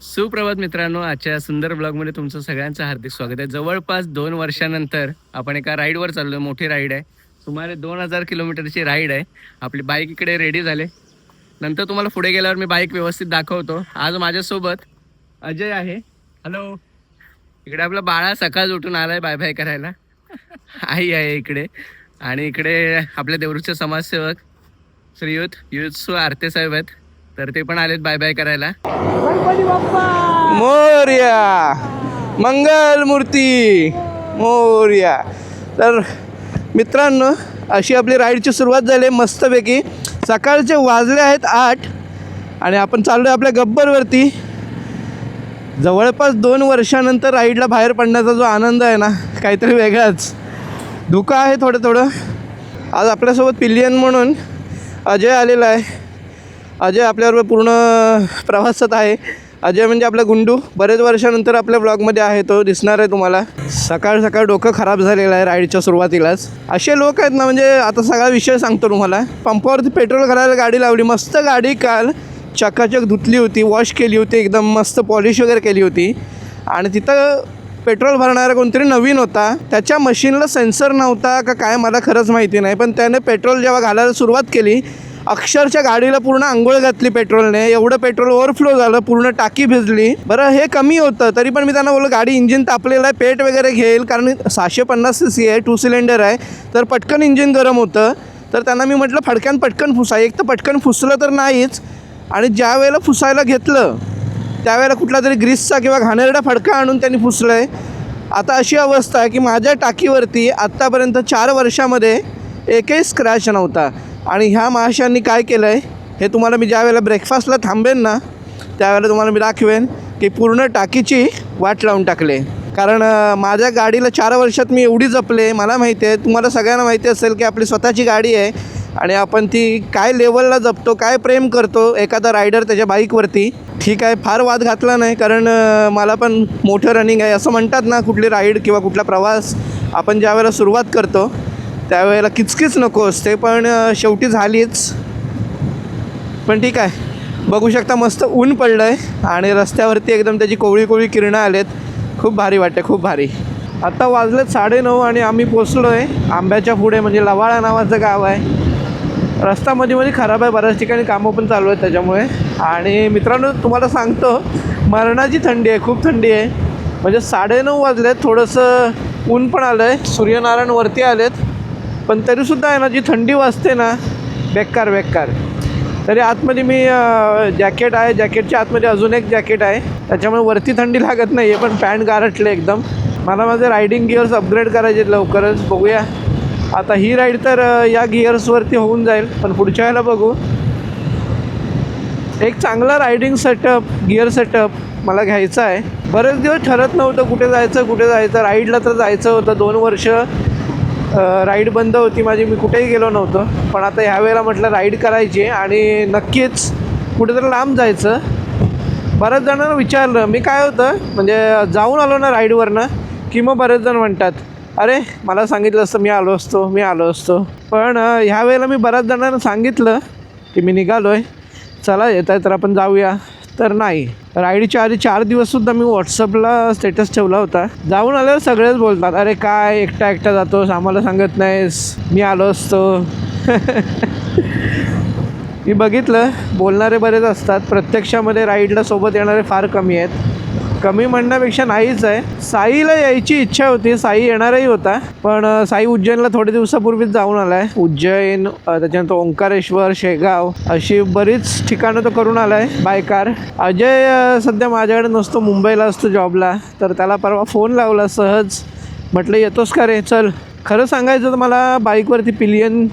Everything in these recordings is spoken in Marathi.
सुप्रभात मित्रांनो, आजच्या सुंदर ब्लॉगमध्ये तुमचं सगळ्यांचं हार्दिक स्वागत आहे. जवळपास 2 वर्षानंतर आपण एका राईडवर चाललो. मोठी राईड आहे, सुमारे 2000 किलोमीटरची राईड आहे. आपली बाईक इकडे रेडी झाले. नंतर तुम्हाला पुढे गेल्यावर मी बाईक व्यवस्थित दाखवतो. आज माझ्यासोबत अजय आहे. हॅलो. इकडे आपला बाळा सकाळ उठून आलाय बाय बाय करायला. आई आहे इकडे. आणि इकडे आपल्या देवरूचे समाजसेवक श्रीयुत युसू आरते साहेब आहेत, तर ते पण आलेत बाय बाय करायला. मोर्या मंगल मूर्ती मोर्या. तर मित्रांनो, अशी आपली राईडची सुरुवात झाली मस्तपैकी. सकाळचे वाजले आहेत 8 आणि आपण चाललो आहे आपल्या गब्बरवरती. जवळपास 2 वर्षानंतर राईडला बाहेर पडण्याचा जो आनंद आहे ना, काहीतरी वेगळाच. धुकं आहे थोडं. आज आपल्यासोबत पिल्लियन म्हणून अजय आलेला आहे. अजय आपल्याबरोबर पूर्ण प्रवासात आहे. अजय म्हणजे आपला गुंडू. बरेच वर्षानंतर आपल्या ब्लॉगमध्ये आहे, तो दिसणार आहे तुम्हाला. सकाळ डोकं खराब झालेलं आहे राईडच्या सुरुवातीलाच. असे लोक आहेत ना, म्हणजे आता सगळा विषय सांगतो तुम्हाला. पंपावरती पेट्रोल करायला गाडी लावली. मस्त गाडी काल चकाचक धुतली होती, वॉश केली होती, एकदम मस्त पॉलिश वगैरे केली होती. आणि तिथं पेट्रोल भरणारा कोणतरी नवीन होता. त्याच्या मशीनला सेन्सर नव्हता का काय मला खरंच माहिती नाही, पण त्याने पेट्रोल जेव्हा घालायला सुरुवात केली, अक्षरशः गाडीला पूर्ण आंघोळ घातली पेट्रोलने. एवढं पेट्रोल ओव्हरफ्लो झालं, पूर्ण टाकी भिजली. बरं, हे कमी होतं तरी पण मी त्यांना बोललो गाडी इंजिन तापलेलं आहे, पेट वगैरे घेईल, कारण 750 cc आहे, 2 सिलेंडर आहे, तर पटकन इंजिन गरम होतं. तर त्यांना मी म्हटलं पटकन फुसा. एक तर पटकन फुसलं तर नाहीच, आणि ज्या वेळेला फुसायला घेतलं त्यावेळेला कुठला तरी ग्रीसचा किंवा घाणेरडा फडका आणून त्यांनी फुसलं आहे. आता अशी अवस्था आहे की माझ्या टाकीवरती आत्तापर्यंत 4 वर्षामध्ये एकही स्क्रॅच नव्हता. आणि ह्या महाशयांनी काय केलं आहे हे तुम्हाला मी ज्या वेळेला ब्रेकफास्टला थांबेन ना, त्यावेळेला तुम्हाला मी दाखवेन की पूर्ण टाकीची वाट लावून टाकले. कारण माझ्या गाडीला 4 वर्षात मी एवढी जपले. मला माहिती आहे, तुम्हाला सगळ्यांना माहिती असेल की आपली स्वतःची गाडी आहे आणि आपण ती काय लेवलला जपतो, काय प्रेम करतो एखादा रायडर त्याच्या बाईकवरती. ठीक आहे, फार वाद घातला नाही, कारण मला पण मोठं रनिंग आहे. असं म्हणतात ना, कुठली राईड किंवा कुठला प्रवास आपण ज्या वेळेला सुरुवात करतो त्यावेळेला किचकिच नको असते, पण शेवटी झालीच. पण ठीक आहे, बघू शकता मस्त ऊन पडलं आहे आणि रस्त्यावरती एकदम त्याची कोवळी किरणं आलेत. खूप भारी वाटते, खूप भारी. आता वाजलेत 9:30 आणि आम्ही पोचलो आहे आंब्याच्या पुढे, म्हणजे लवाळा नावाचं गाव आहे. रस्ता मध्ये खराब आहे, बऱ्याच ठिकाणी कामं पण चालू आहेत त्याच्यामुळे. आणि मित्रांनो, तुम्हाला सांगतो मरणाची थंडी आहे, खूप थंडी आहे. म्हणजे 9:30 वाजलेत, थोडंसं ऊन पण आलं आहे, सूर्यनारायण वरती आलेत, पण तरीसुद्धा आहे ना, जी थंडी वाजते ना, बेकार. तरी आतमध्ये मी जॅकेट आहे, जॅकेटच्या आतमध्ये अजून एक जॅकेट आहे, त्याच्यामुळे वरती थंडी लागत नाही आहे, पण पॅन्ट गारटले एकदम. मला माझे रायडिंग गिअर्स अपग्रेड करायचे लवकरच. बघूया आता ही राईड तर या गिअर्सवरती होऊन जाईल, पण पुढच्या वेळेला बघू. एक चांगला रायडिंग सेटअप, गिअर सेटअप मला घ्यायचा आहे. बरेच दिवस ठरत नव्हतं कुठे जायचं. राईडला तर जायचं होतं. 2 वर्ष राईड बंद होती माझी, मी कुठेही गेलो नव्हतो. पण आता ह्यावेळेला म्हटलं राईड करायची आणि नक्कीच कुठेतरी लांब जायचं. बऱ्याच जणांना विचारलं मी, काय होतं म्हणजे जाऊन आलो ना राईडवरनं की मग बरेच जण म्हणतात, अरे मला सांगितलं असतं मी आलो असतो. पण ह्यावेळेला मी बऱ्याच जणांना सांगितलं की मी निघालो आहे, चला येत आहे तर आपण जाऊया. तर नाही, राईडच्या आधी 4 दिवससुद्धा मी व्हॉट्सअपला स्टेटस ठेवला होता. जाऊन आल्यावर सगळेच बोलतात, अरे काय एकटा जातोस, आम्हाला सांगत नाहीस, मी आलो असतो. मी बघितलं, बोलणारे बरेच असतात, प्रत्यक्षामध्ये राईडला सोबत येणारे फार कमी आहेत. कमी म्हणण्यापेक्षा नाहीच आहे. साईला यायची इच्छा होती, साई येणारही होता, पण साई उज्जैनला थोडे दिवसापूर्वीच जाऊन आला आहे. उज्जैन, त्याच्यानंतर ओंकारेश्वर, शेगाव अशी बरीच ठिकाणं तो करून आला आहे बाय कार. अजय सध्या माझ्याकडे नसतो, मुंबईला असतो जॉबला. तर त्याला परवा फोन लावला सहज, म्हटलं येतोस का रे, चल. खरं सांगायचं तर मला बाईकवरती पिलियन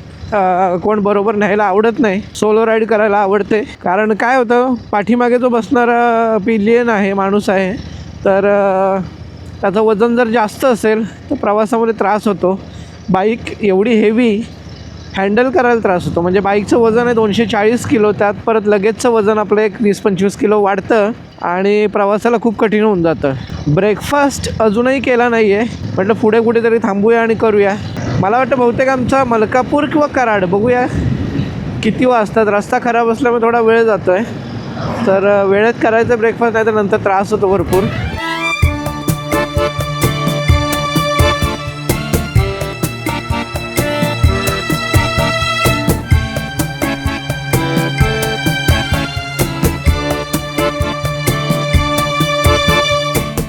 कोण बरोबर न्यायला आवडत नाही, सोलो राईड करायला आवडते. कारण काय होतं, पाठीमागे जो बसणारा पिलियन आहे, माणूस आहे, तर त्याचं वजन जर जास्त असेल तर प्रवासामध्ये त्रास होतो. बाईक एवढी हेवी हँडल करायला त्रास होतो. म्हणजे बाईकचं वजन आहे 240 किलो, त्यात परत लगेचचं वजन आपलं एक 20-25 किलो वाढतं आणि प्रवासाला खूप कठीण होऊन जातं. ब्रेकफास्ट अजूनही केला नाही आहे, म्हटलं पुढे कुठेतरी थांबूया आणि करूया. मला वाटतं बहुतेक आमचा मलकापूर किंवा कराड, बघूया किती वाजतात. रस्ता खराब असल्यामुळे थोडा वेळ जातो आहे. तर वेळेत करायचं ब्रेकफास्ट नाही तर नंतर त्रास होतो भरपूर.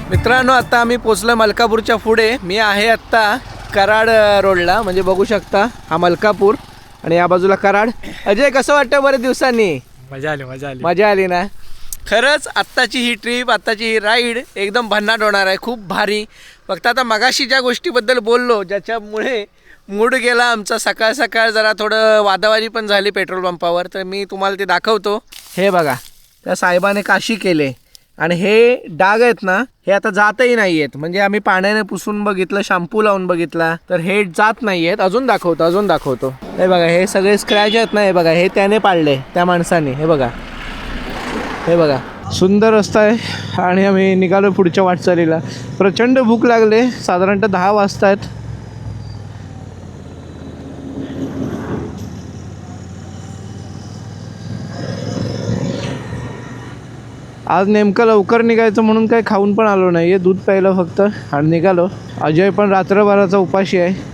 मित्रांनो आता आम्ही पोचलो मलकापूरच्या पुढे. मी आहे आत्ता कराड रोडला, म्हणजे बघू शकता हा मलकापूर आणि या बाजूला कराड. अजय कसं वाटतं बरेच दिवसांनी? मजा आली ना. खरंच आत्ताची ही ट्रिप, आत्ताची ही राईड एकदम भन्नाट होणार आहे, खूप भारी. फक्त आता मगाशी ज्या गोष्टीबद्दल बोललो ज्याच्यामुळे मूड गेला आमचा, सकाळ सकाळ जरा थोडं वादावादी पण झाली पेट्रोल पंपावर, तर मी तुम्हाला ते दाखवतो. हे बघा त्या साहेबाने काशी केले आणि हे डाग आहेत ना हे आता जातही नाही आहेत. म्हणजे आम्ही पाण्याने पुसून बघितलं, शॅम्पू लावून बघितला तर हे जात नाही आहेत. अजून दाखवतो. हे बघा हे सगळे स्क्रॅच आहेत ना, हे बघा हे त्याने पाडले त्या माणसाने. हे बघा सुंदर रस्ता आहे आणि आम्ही निघालो पुढच्या वाटचालीला. प्रचंड भूक लागले, साधारणतः 10 वाजता आहेत. आज नेमकं लवकर निघायचं म्हणून काही खाऊन पण आलो नाही आहे, दूध प्यायलं फक्त आणि निघालो. अजय पण रात्रभराचा उपाशी आहे.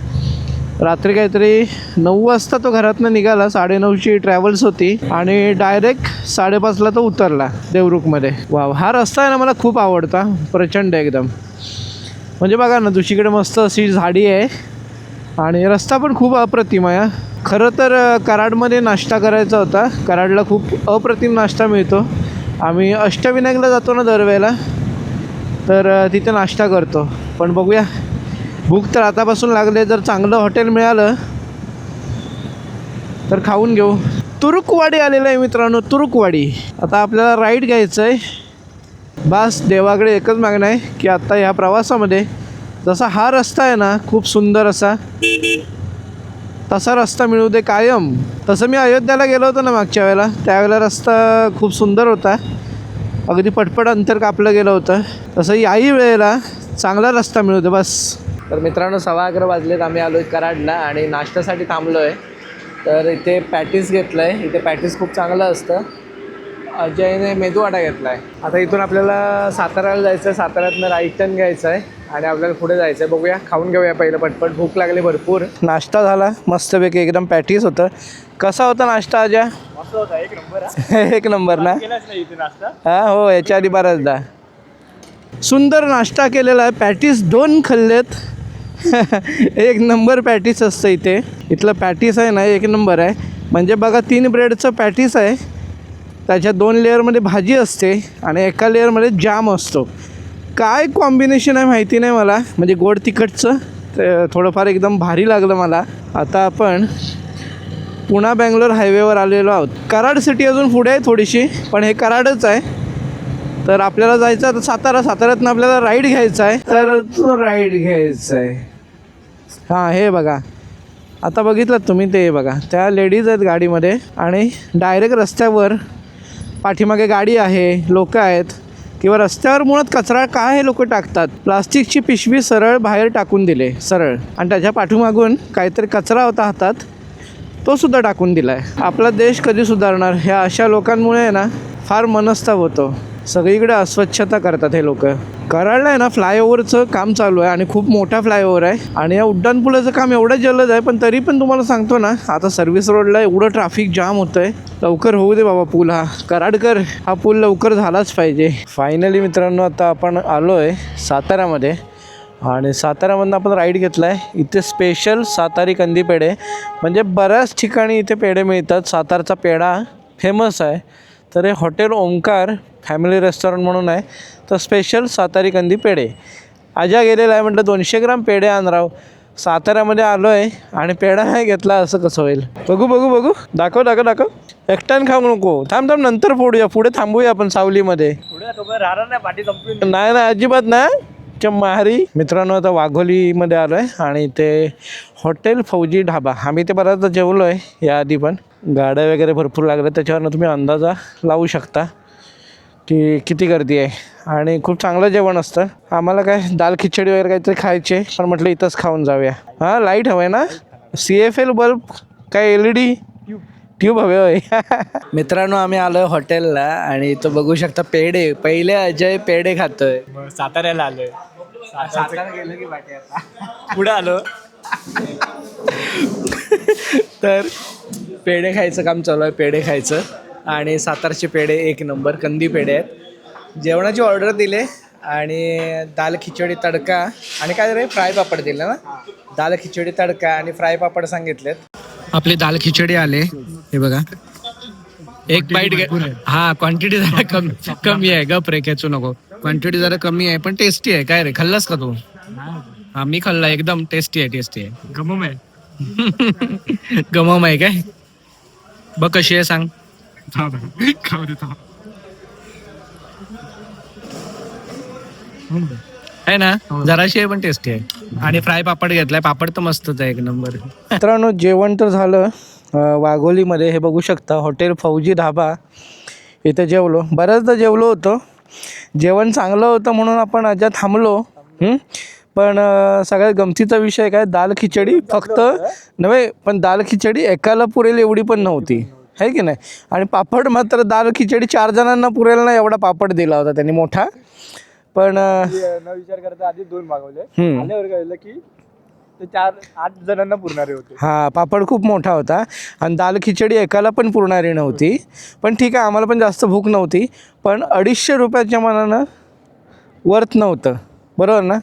रात्री काहीतरी 9 वाजता तो घरातनं निघाला, 9:30ची ट्रॅव्हल्स होती आणि डायरेक्ट 5:30ला तो उतरला देवरुखमध्ये. वा, हा रस्ता आहे ना मला खूप आवडता, प्रचंड एकदम. म्हणजे बघा ना दुसरीकडे मस्त अशी झाडी आहे आणि रस्ता पण खूप अप्रतिम आहे. खरं तर कराडमध्ये नाश्ता करायचा होता. कराडला खूप अप्रतिम नाश्ता मिळतो. आम्ही अष्टविनायकला जातो ना दरवेळेला, तर तिथे नाश्ता करतो. पण बघूया, भूक तर आतापासून लागले. जर चांगलं हॉटेल मिळालं तर खाऊन घेऊ. तुरुकवाडी आलेलं आहे मित्रांनो, तुरुकवाडी. आता आपल्याला राईड घ्यायचं आहे. बस देवाकडे एकच मागणं आहे की आत्ता ह्या प्रवासामध्ये जसा हा रस्ता आहे ना खूप सुंदर असा, तसा रस्ता मिळू दे कायम. तसं मी अयोध्याला गेलो होतो ना मागच्या वेळेला, त्यावेळेला रस्ता खूप सुंदर होता, अगदी पटपट अंतर कापलं गेलं होतं. तसं याही वेळेला चांगला रस्ता मिळू दे बस. तर मित्रांनो 11:15 वाजलेत, आम्ही आलो आहे कराडला आणि नाश्त्यासाठी थांबलो आहे. तर इथे पॅटीस घेतलं आहे. इथे पॅटीस खूप चांगलं असतं. अजयने मेदूवडा घेतला आहे. आता इथून आपल्याला साताऱ्याला जायचं आहे. साताऱ्यातनं राईट टर्न घ्यायचं आहे आणि आपल्याला पुढे जायचं आहे. बघूया, खाऊन घेऊया पहिलं पटपट, भूक लागली भरपूर. नाश्ता झाला मस्तपैकी, एकदम पॅटीस होतं. कसा होता नाश्ता अजय? मस्त होता, एक नंबर. एक नंबर ना. केलाच नाही इथे नाश्ता. हां हो, याच्या आधी बऱ्याचदा सुंदर नाश्ता केलेला आहे. पॅटीस 2 खाल्लेत. एक नंबर पॅटीस असतं इथे. इथलं पॅटीस आहे ना एक नंबर आहे. म्हणजे बघा 3 ब्रेडचं पॅटीस आहे, त्याच्या 2 लेअरमध्ये भाजी असते आणि एका लेअरमध्ये जाम असतो. काय कॉम्बिनेशन आहे माहिती नाही मला, म्हणजे गोड तिखटचं ते थोडंफार एकदम भारी लागलं मला. आता आपण पुणा बेंगलोर हायवेवर आलेलो आहोत. कराड सिटी अजून पुढे आहे थोडीशी, पण हे कराडच आहे. तर आपल्याला जायचं आता साताऱ्यातनं आपल्याला राईड घ्यायचा आहे. तर तो राईड घ्यायचा आहे. हां हे बघा, आता बघितलं तुम्ही ते बघा, त्या लेडीज आहेत गाडीमध्ये आणि डायरेक्ट रस्त्यावर पाठीमागे गाडी आहे, लोक आहेत. किंवा रस्त्यावर मुळात कचरा काय हे लोक टाकतात. प्लास्टिकची पिशवी सरळ बाहेर टाकून दिले सरळ, आणि त्याच्या पाठीमागून काहीतरी कचरा होता हातात, तो सुद्धा टाकून दिला आहे. आपला देश कधी सुधारणार? ह्या अशा लोकांमुळे आहे ना फार मनस्ताप होतो. सगळीकडे अस्वच्छता करतात हे लोक. कराडला आहे ना फ्लायओव्हरचं काम चालू आहे आणि खूप मोठा फ्लायओव्हर आहे आणि या उड्डाणपुलाचं काम एवढं जलद आहे. पण तरी पण तुम्हाला सांगतो ना, आता सर्व्हिस रोडला एवढं ट्रॅफिक जाम होतं आहे. लवकर होऊ दे बाबा पूल हा. कराडकर, हा पूल लवकर झालाच पाहिजे. फायनली मित्रांनो आता आपण आलो आहे साताऱ्यामध्ये आणि साताऱ्यामधून आपण राईड घेतला आहे. इथे स्पेशल सातारी कंदी पेढे, म्हणजे बऱ्याच ठिकाणी इथे पेढे मिळतात. सातारचा पेढा फेमस आहे. तर हे हॉटेल ओंकार फॅमिली रेस्टॉरंट म्हणून आहे. तर स्पेशल सातारी कंदी पेढे. अजा गेलेला आहे, म्हटलं 200 ग्राम पेढे आण राव. साताऱ्यामध्ये आलो आहे आणि पेढा नाही घेतला, असं कसं होईल? बघू दाखव. एकट्यानं खाऊ नको, थांब नंतर फोडूया, पुढे थांबूया आपण सावलीमध्ये. राहणार नाही, पाठी संपली नाही अजिबात नाही मारी. मित्रांनो आता वाघोलीमध्ये आलो आहे आणि ते हॉटेल फौजी ढाबा. आम्ही ते बऱ्याचदा जेवलो आहे याआधी, पण गाड्या वगैरे भरपूर लागल्या, त्याच्यावरनं तुम्ही अंदाजा लावू शकता की किती गर्दी आहे. आणि खूप चांगलं जेवण असतं. आम्हाला काय दाल खिचडी वगैरे काहीतरी खायचे, पण म्हटलं इथंच खाऊन जाऊया. हां लाईट हवं आहे ना, CFL बल्ब काय LED ठेवू भव्य. मित्रांनो आम्ही आलोय हॉटेलला आणि इथं बघू शकता पेढे. पहिले अजय पेढे खातोय. मग साताऱ्याला आलोय. सातारा गेलो की बाकी आता पुढे आलो. तर पेढे खायचं काम चालू आहे. पेढे खायचं आणि सातारचे पेढे एक नंबर कंदी पेढे आहेत. जेवणाची ऑर्डर दिले आणि दाल खिचडी तडका आणि काय रे फ्राय पापड दिले ना. दाल खिचडी तडका आणि फ्राय पापड सांगितलेत. आपली दाल खिचडी आले हे बघा. एक बाईट हा क्वांटिटी जरा कमी आहे. गप रे खेचू नको. क्वांटिटी जरा कमी आहे पण टेस्टी आहे. काय रे खाल्लास का तू? हा मी खाल्ला. एकदम टेस्टी आहे. टेस्टी आहे. गमम आहे. गमम आहे काय? बघ कशी आहे सांग. आहे ना जराशी आहे पण टेस्टी आहे. आणि फ्राय पापड घेतलाय. पापड तर मस्तच आहे एक नंबर. मित्रांनो जेवण तर झालं वाघोलीमध्ये. हे बघू शकता हॉटेल फौजी धाबा. इथे जेवलो. बऱ्याचदा जेवलो होतो. जेवण चांगलं होतं म्हणून आपण आज थांबलो. पण सगळ्यात गमतीचा विषय काय दाल खिचडी फक्त नव्हे पण दाल खिचडी एकाला पुरेल एवढी पण नव्हती है की नाही. आणि पापड मात्र दाल खिचडी 4 जणांना पुरेल ना एवढा पापड दिला होता त्यांनी मोठा. पण न विचार करता आधी 2 मागवले. आल्यावर कळलं की ते 4-8 जणांना पुरणारे होते. हा पापड खूप मोठा होता आणि दाल खिचडी एकाला पण पुरणारी नव्हती. पण ठीक आहे आम्हाला पण जास्त भूक नव्हती. पण 250 रुपयाच्या मनानं वर्थ नव्हतं. बरोबर ना.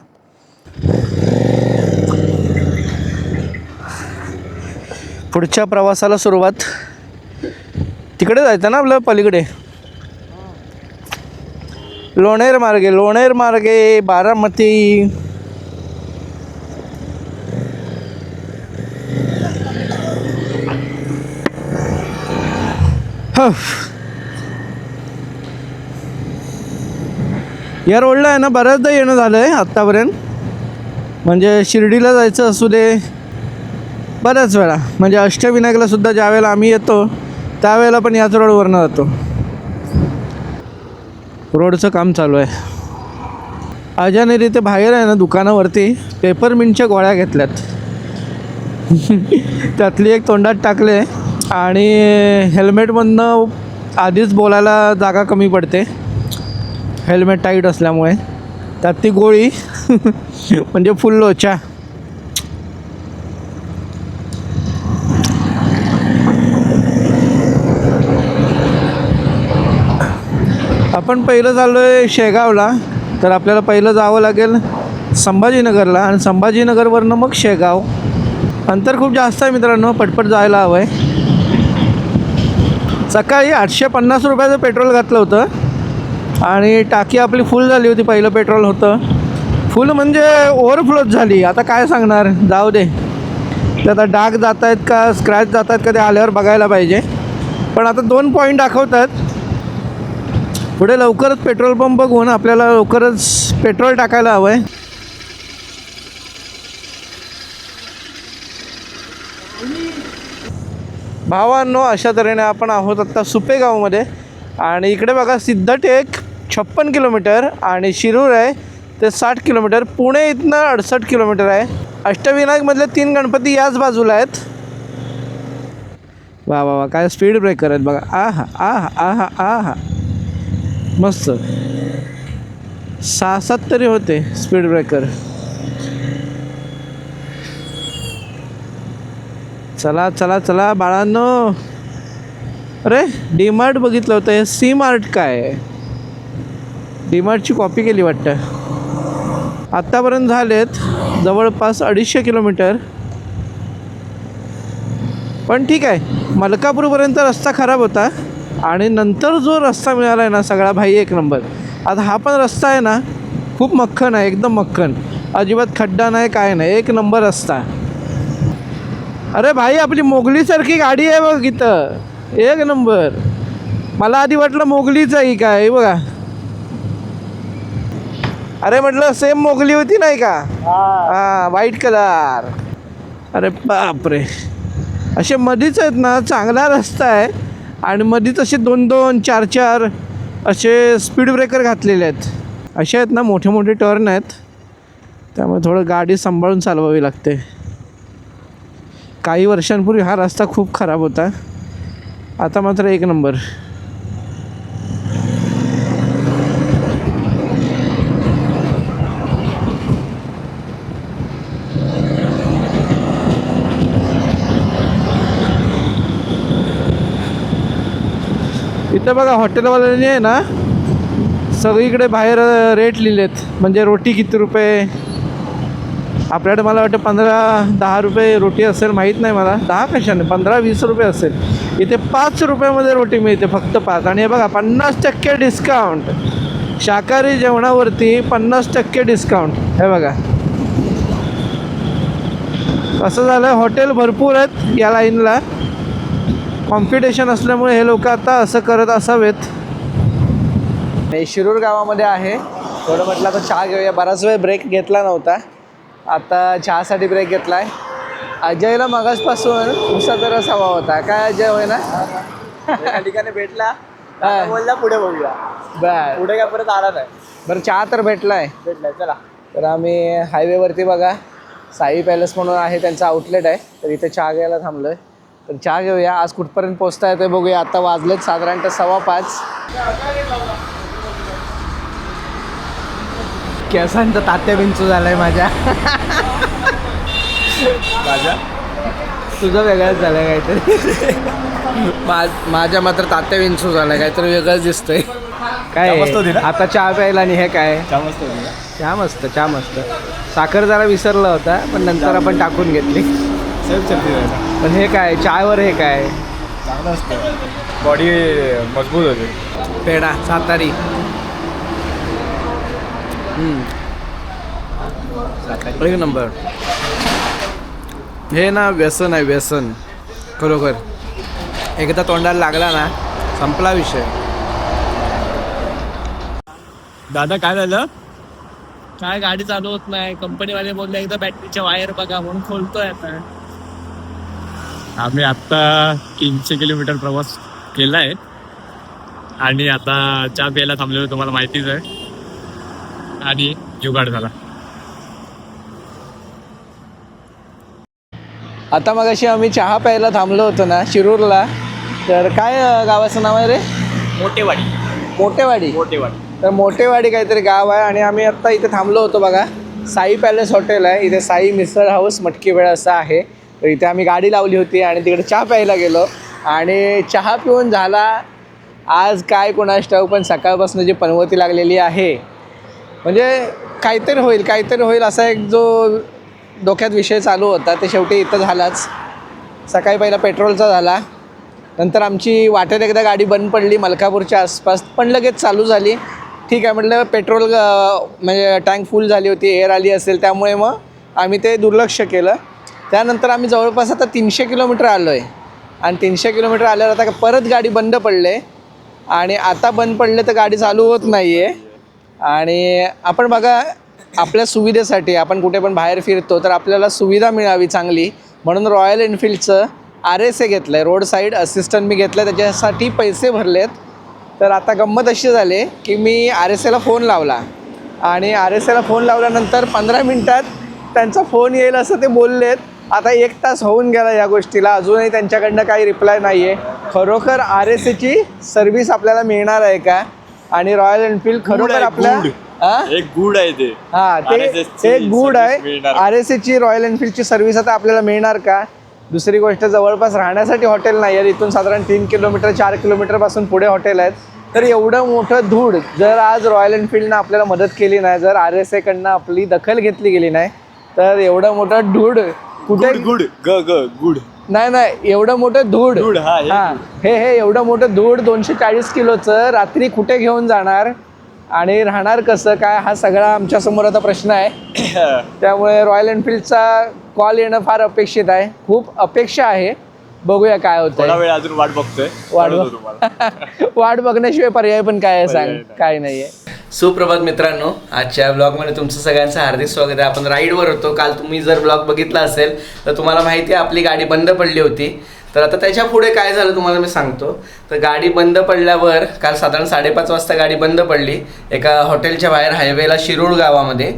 पुढच्या प्रवासाला सुरुवात. तिकडे जायचं ना आपलं पलीकडे. लोणेर मार्गे बारामती. या रोडला आहे ना बऱ्याचदा येणं झालं आहे आत्तापर्यंत. म्हणजे शिर्डीला जायचं असू दे बऱ्याच वेळा. म्हणजे अष्टविनायकला सुद्धा ज्या वेळेला आम्ही येतो त्यावेळेला पण याच रोडवरनं जातो. रोडचं काम चालू आहे. अजाने इथे बाहेर आहे ना दुकानावरती पेपरमिंटच्या गोळ्या घेतल्यात. त्यातली एक तोंडात टाकले आणि हेल्मेटमधनं आधीच बोलायला जागा कमी पडते हेल्मेट टाईट असल्यामुळे. त्यात ती गोळी म्हणजे फुल लोचा. आपण पहिलं चाललो आहे शेगावला. तर आपल्याला पहिलं जावं लागेल संभाजीनगरला आणि संभाजीनगरवरनं मग शेगाव. अंतर खूप जास्त आहे मित्रांनो. पटपट जायला हवं आहे. सकाळी 850 रुपयाचं पेट्रोल घातलं होतं आणि टाकी आपली फुल झाली होती. पहिलं पेट्रोल होतं फुल म्हणजे ओव्हरफ्लोच झाली. आता काय सांगणार जाऊ दे. ते आता डाग जात आहेत का स्क्रॅच जात आहेत का ते आल्यावर बघायला पाहिजे. पण आता 2 पॉईंट दाखवतात. पुढे लवकरच पेट्रोल पंप बघून आपल्याला लवकरच पेट्रोल टाकायला हवं आहे. भावांनो अशा तऱ्हेने आपण आहोत आत्ता सुपेगावमध्ये. आणि इकडे बघा सिद्धटेक 56 किलोमीटर आणि शिरूर आहे ते 60 किलोमीटर. पुणे इथनं 68 किलोमीटर आहे. अष्टविनायकमधले 3 गणपती याच बाजूला आहेत. वा वा वा काय स्पीड ब्रेकर आहेत बघा. आहा आहा आहा आहा मस्त. 6-7 तरी होते स्पीड ब्रेकर. चला चला चला बाळांनो. अरे डी मार्ट बघितलं होतं. हे सी मार्ट काय आहे? डी मार्टची कॉपी केली वाटतं. आत्तापर्यंत झालेत जवळपास 250 किलोमीटर. पण ठीक आहे. मलकापूरपर्यंत रस्ता खराब होता आणि नंतर जो रस्ता मिळाला आहे ना सगळा भाई एक नंबर. आता हा पण रस्ता आहे ना खूप मक्खन आहे. एकदम मक्खन. अजिबात खड्डा नाही काय नाही. एक नंबर रस्ता. अरे भाई आपली मोगलीसारखी गाडी आहे बघ इथं. एक नंबर. मला आधी वाटलं मोगलीच आहे काय बघा. अरे म्हटलं सेम मोगली होती नाही का. हां व्हाईट कलर. अरे बापरे. असे मधीच आहेत ना चांगला रस्ता आहे आणि मधीच असे 2-2 4-4 असे स्पीड ब्रेकर घातलेले आहेत. असे आहेत ना मोठे मोठे टर्न आहेत. त्यामुळे थोडं गाडी सांभाळून चालवावी लागते. काही वर्षांपूर्वी हा रस्ता खूप खराब होता. आता मात्र एक नंबर. इथं बघा हॉटेलवाल्यांनी आहे ना सगळीकडे बाहेर रेट लिहिलेत. म्हणजे रोटी किती रुपये, आपल्याकडे मला वाटतं 15-10 रुपये रोटी असेल, माहीत नाही मला. 10 कशाने, 15-20 रुपये असेल. इथे 5 रुपयामध्ये रोटी मिळते, फक्त 5. आणि हे बघा 50% डिस्काउंट. शाकाहारी जेवणावरती 50% डिस्काउंट. हे बघा असं झालं. हॉटेल भरपूर आहेत या लाईनला. कॉम्पिटिशन असल्यामुळे हे लोक आता असं करत असावेत. शिरूर गावामध्ये आहे. थोडं म्हटलं तर चहा घेऊया. बराच वेळ ब्रेक घेतला नव्हता, आता चहासाठी ब्रेक घेतला आहे. अजयला मगाचपासून उसाचा रस हवा होता. काय अजय होय ना, एका ठिकाणी भेटला, बोलला पुढे बघूया. बर, पुढे काय परत आला नाही. बरं चहा तर भेटलाय. चला. तर आम्ही हायवेवरती बघा साई पॅलेस म्हणून आहे, त्यांचं आउटलेट आहे. तर इथे चहा घ्यायला थांबलोय. तर चहा घेऊया. आज कुठपर्यंत पोचता येते बघूया. आता वाजलेत साधारणतः 5:15. केसांचा तात्या विंचू झालाय माझ्या. तुझं वेगळंच झालंय काहीतरी. माझ्या मात्र तात्या विंचू झालाय, काहीतरी वेगळंच दिसतंय. काय आता चहा प्यायला आणि हे काय चहा मस्त, चहा मस्त. साखर जरा विसरला होता पण नंतर आपण टाकून घेतली. पण हे काय चहावर, हे काय चांगलं असतं, बॉडी मजबूत होते. पेढा सातारी. एक नंबर. हे ना व्यसन आहे, व्यसन खरोखर. एकदा तोंडाला लागला ना संपला विषय. दादा काय झालं? काय गाडी चालू होत नाही. कंपनीवाले बोलले एकदा बॅटरीच्या वायर बघा म्हणून खोलतोय. आता आम्ही आत्ता 300 किलोमीटर प्रवास केला आहे आणि आता चहा प्यायला थांबलेलो, तुम्हाला माहितीच आहे. आणि जुगाड झाला. आता मग अशी आम्ही चहा प्यायला थांबलो होतो ना शिरूरला. तर काय गावाचं नाव आहे रे? मोठेवाडी. मोठेवाडी. तर मोठेवाडी काहीतरी गाव आहे. आणि आम्ही आत्ता इथे थांबलो होतो बघा. साई पॅलेस हॉटेल आहे इथे. साई मिसळ हाऊस मटकी वेळ असं आहे. तर इथे आम्ही गाडी लावली होती आणि तिकडे चहा प्यायला गेलो. आणि चहा पिऊन झाला आज काय कोणास ठाऊक, पण सकाळपासून जी पनवती लागलेली आहे. म्हणजे काहीतरी होईल असा एक जो डोक्यात विषय चालू होता ते शेवटी इथं झालाच. सकाळी पहिला पेट्रोलचा झाला, नंतर आमची वाटेत एकदा गाडी बंद पडली मलकापूरच्या आसपास, पण लगेच चालू झाली. ठीक आहे म्हटलं, पेट्रोल म्हणजे टँक फुल झाली होती, एअर आली असेल, त्यामुळे मग आम्ही ते दुर्लक्ष केलं. त्यानंतर आम्ही जवळपास आता 300 किलोमीटर आलो आहे. आणि 300 किलोमीटर आल्यावर आता परत गाडी बंद पडले. आणि आता बंद पडले तर गाडी चालू होत नाही आहे. आणि आपण बघा आपल्या सुविधेसाठी आपण कुठे पण बाहेर फिरतो तर आपल्याला सुविधा मिळावी चांगली म्हणून रॉयल एनफिल्डचं RSA घेतलं आहे, रोड साईड असिस्टंट मी घेतलं आहे, त्याच्यासाठी पैसे भरलेत. तर आता गंमत अशी झाली की मी RSAला फोन लावला आणि RSAला फोन लावल्यानंतर 15 मिनटात त्यांचा फोन येईल असं ते बोललेत. आता 1 तास होऊन गेला या गोष्टीला, अजूनही त्यांच्याकडनं काही रिप्लाय नाही आहे. खरोखर RSAची सर्व्हिस आपल्याला मिळणार आहे का? आणि रॉयल एनफिल्ड खरोखर आपल्या एक गुड आहे ते. हां, ते एक गुड आहे. RSAची रॉयल एनफिल्डची सर्व्हिस आता आपल्याला मिळणार का? दुसरी गोष्ट, जवळपास राहण्यासाठी हॉटेल नाही आहे. इथून साधारण 3 किलोमीटर 4 किलोमीटरपासून पुढे हॉटेल आहेत. तर एवढं मोठं धूळ जर आज रॉयल एनफिल्डनं आपल्याला मदत केली नाही, जर RSAकडनं आपली दखल घेतली गेली नाही, तर एवढं मोठं धूळ कुठे गुड नाही एवढं मोठं धूळ हां हे एवढं मोठं धूळ 240 किलोचं रात्री कुठे घेऊन जाणार आणि राहणार कसं काय, हा सगळा आमच्यासमोर आता प्रश्न आहे. त्यामुळे रॉयल एनफिल्डचा कॉल येणं फार अपेक्षित आहे. खूप अपेक्षा आहे. बघूया काय होतं. थोडा वेळ अजून वाट बघतोय. वाट बघण्याशिवाय पर्याय पण काय आहे सांग? काय नाही आहे. सुप्रभात मित्रांनो, आजच्या ब्लॉगमध्ये तुमचं सगळ्यांचं हार्दिक स्वागत आहे. आपण राईडवर होतो. काल तुम्ही जर ब्लॉग बघितला असेल तर तुम्हाला माहिती आहे आपली गाडी बंद पडली होती. तर आता त्याच्या पुढे काय झालं तुम्हाला मी सांगतो. तर गाडी बंद पडल्यावर काल साधारण 5:30 वाजता गाडी बंद पडली एका हॉटेलच्या बाहेर हायवेला शिरूर गावामध्ये.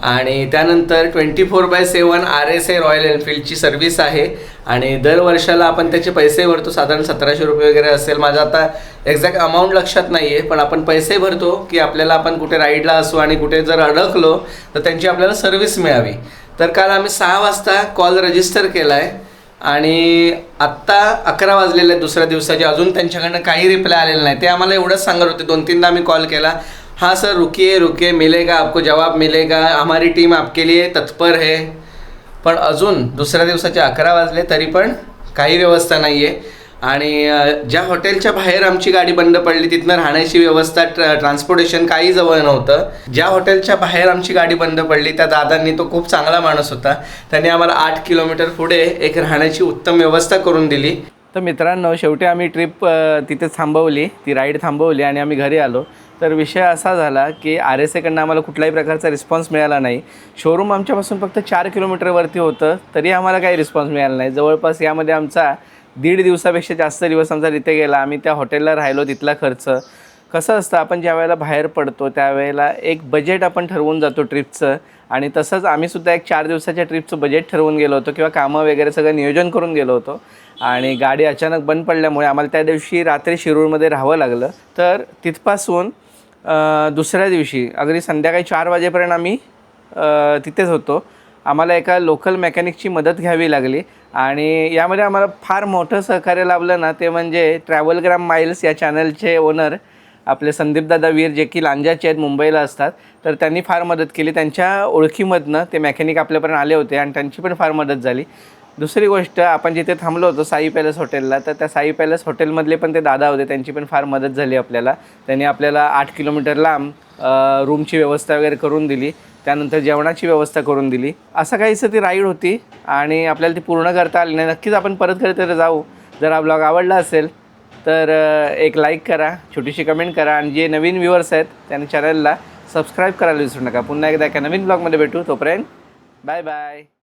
आणि त्यानंतर 24/7 RSA रॉयल एनफिल्डची सर्व्हिस आहे आणि दर वर्षाला आपण त्याचे पैसे भरतो. साधारण 1700 रुपये वगैरे असेल, माझा आता एक्झॅक्ट अमाऊंट लक्षात नाही आहे, पण आपण पैसे भरतो की आपल्याला आपण कुठे राईडला असू आणि कुठे जर अडकलो तर त्यांची आपल्याला सर्व्हिस मिळावी. तर काल आम्ही 6 वाजता कॉल रजिस्टर केला आहे आणि आत्ता 11 वाजलेले आहेत दुसऱ्या दिवसाचे. अजून त्यांच्याकडनं काही रिप्लाय आलेला नाही. ते आम्हाला एवढंच सांगत होते, 2-3दा आम्ही कॉल केला, हाँ सर रुकिए मिलेगा, आपको जवाब मिलेगा, हमारी टीम आपके लिए तत्पर है. पण अजून दुसऱ्या दिवसाचे 11 वाजले तरी पण काही व्यवस्था नाही आहे. आणि ज्या हॉटेलच्या बाहेर आमची गाडी बंद पडली तिथनं राहण्याची व्यवस्था, ट्रान्सपोर्टेशन काही जवळ नव्हतं. ज्या हॉटेलच्या बाहेर आमची गाडी बंद पडली त्या दादांनी, तो खूप चांगला माणूस होता, त्यांनी आम्हाला 8 किलोमीटर पुढे एक राहण्याची उत्तम व्यवस्था करून दिली. तर मित्रांनो, शेवटी आम्ही ट्रिप तिथे थांबवली, ती राईड थांबवली आणि आम्ही घरी आलो. तर विषय असा झाला की RSAकडनं आम्हाला कुठल्याही प्रकारचा रिस्पॉन्स मिळाला नाही. शोरूम आमच्यापासून फक्त 4 किलोमीटरवरती होतं, तरी आम्हाला काही रिस्पॉन्स मिळाला नाही. जवळपास यामध्ये आमचा 1.5 दिवसापेक्षा जास्त दिवस आमचा तिथे गेला. आम्ही त्या हॉटेलला राहिलो, तिथला खर्च. कसं असतं, आपण ज्या वेळेला बाहेर पडतो त्यावेळेला एक बजेट आपण ठरवून जातो ट्रिपचं, आणि तसंच आम्हीसुद्धा एक 4 दिवसाच्या ट्रिपचं बजेट ठरवून गेलो होतो किंवा कामं वगैरे सगळं नियोजन करून गेलो होतो. आणि गाडी अचानक बंद पडल्यामुळे आम्हाला त्या दिवशी रात्री शिरूरमध्ये राहावं लागलं. तर तिथपासून दुसऱ्या दिवशी अगदी संध्याकाळी 4 वाजेपर्यंत आम्ही तिथेच होतो. आम्हाला एका लोकल मेकॅनिकची मदत घ्यावी लागली आणि यामध्ये आम्हाला फार मोठं सहकार्य लाभलं ना, ते म्हणजे ट्रॅव्हलग्राम माइल्स या चॅनलचे ओनर आपले संदीपदादा वीर, जे की लांजाचे आहेत, मुंबईला असतात. तर त्यांनी फार मदत केली. त्यांच्या ओळखीमधनं ते मेकॅनिक आपल्यापर्यंत आले होते आणि त्यांची पण फार मदत झाली. दुसरी गोष्ट, आपण जिथे थांबलो होतो साई पॅलेस हॉटेलला, तर त्या साई पॅलेस हॉटेलमधले पण ते दादा होते, त्यांची पण फार मदत झाली आपल्याला. त्यांनी आपल्याला 8 किलोमीटर लांब रूमची व्यवस्था वगैरे करून दिली, त्यानंतर जेवणाची व्यवस्था करून दिली. असं काहीसं ती राईड होती आणि आपल्याला ती पूर्ण करता आली नाही. नक्कीच आपण परत कधीतरी जाऊ. जर हा ब्लॉग आवडला असेल तर एक लाईक करा, छोटीशी कमेंट करा आणि जे नवीन व्ह्युअर्स आहेत त्यांनी चॅनलला सबस्क्राईब करायला विसरू नका. पुन्हा एकदा एका नवीन ब्लॉगमध्ये भेटू. तोपर्यंत बाय बाय.